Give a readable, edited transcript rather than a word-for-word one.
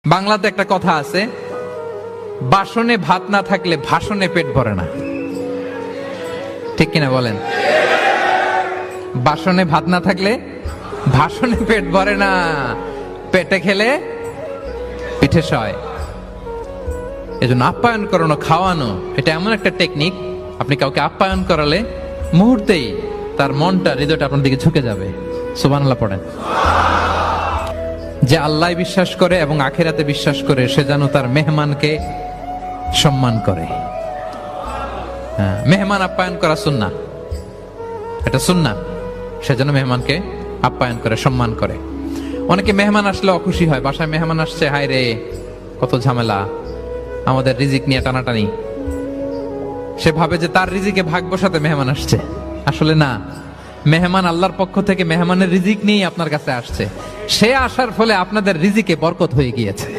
বাংলাতে একটা কথা আছে, বাসনে ভাত না থাকলে ভাষণে পেট ভরে না। ঠিক কিনা বলেন? বাসনে ভাত না থাকলে ভাষণে পেট ভরে না, পেটে খেলে পিঠে সয়। এজন্য আপ্যায়ন করানো, খাওয়ানো এটা এমন একটা টেকনিক, আপনি কাউকে আপ্যায়ন করালে মুহূর্তেই তার মনটা, হৃদয়টা আপনার দিকে ঝুঁকে যাবে। সুবহানাল্লাহ পড়েন। যে আল্লাহ বিশ্বাস করে এবং আখিরাতে বিশ্বাস করে সে যেন তার মেহমানকে সম্মান করে। মেহমান আপ্যায়ন করা সুন্নাহ, এটা সুন্নাহ। সে যেন মেহমানকে আপ্যায়ন করে, সম্মান করে। অনেকে মেহমান আসলে অখুশি হয়, বাসায় মেহমান আসছে, হায় রে কত ঝামেলা, আমাদের রিজিক নিয়ে টানাটানি। সে ভাবে যে তার রিজিকে ভাগ বসাতে মেহমান আসছে। আসলে না, মেহমান আল্লাহর পক্ষ থেকে মেহমানের রিজিক নিয়েই আপনার কাছে আসছে। সে আসার ফলে আপনাদের রিজিকে বরকত হয়ে গিয়েছে।